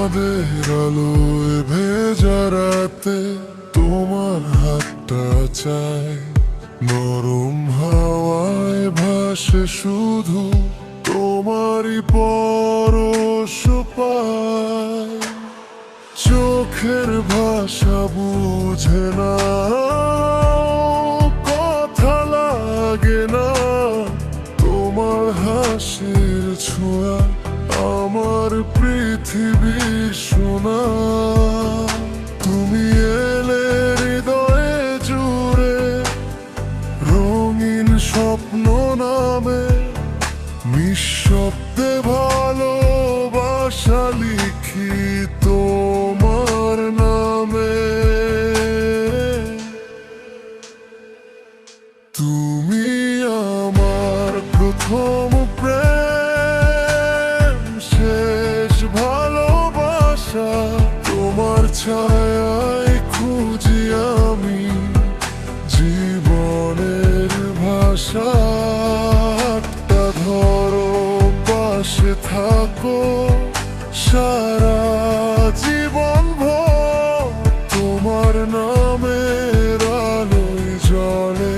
চাঁদের আলোয় ভেজা রাতে তোমার হাতটা চাই, নরম হাওয়ায় ভাসে শুধু তোমারই পরশ পায়। চোখের ভাষা বুঝে না, কথা লাগে না, তোমার হাসির ছোঁয়া আমার পৃথিবী সোনা। তুমি এলে হৃদয়ে জুড়ে রঙিন স্বপ্ন নামে, নিঃশব্দে ভালোবাসা লিখি তোমার নামে। তুমি আমার প্রথম প্রেম, শেষ ভালোবাসা, তোমার ছায়ায় খুঁজি আমি জীবনের ভাষা। ধরো পাশে থাকো সারা জীবন ভর, তোমার নামের আলোয় জ্বলে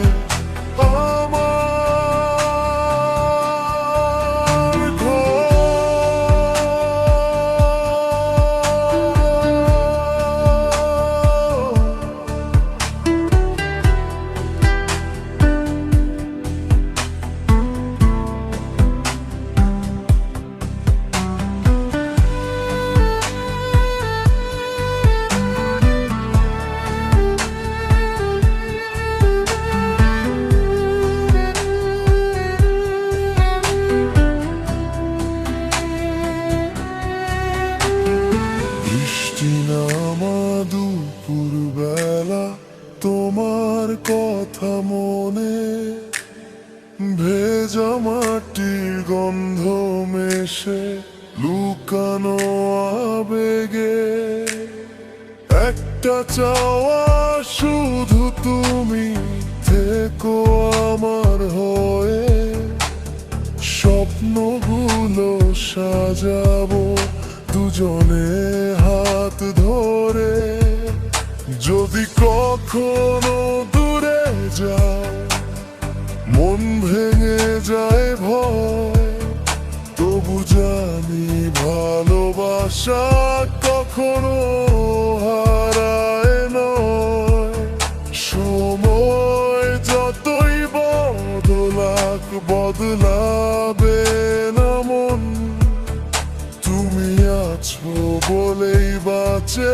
আমার দুপুর বেলা তোমার কথা মনে, ভেজা মাটির গন্ধ মেশে লুকানো আবেগে। একটা চাওয়া শুধু তুমি থেকো আমার হয়ে, স্বপ্নগুলো সাজাবো দুজনে হাত ধরে। যদি কখনো দূরে যাও, মন ভেঙে যায় ভয়, তবু জানি ভালোবাসা কখনো হারায় নয়। সময় যতই বদলাক বদলাবে না মন, তুমি আছো বলেই বাঁচে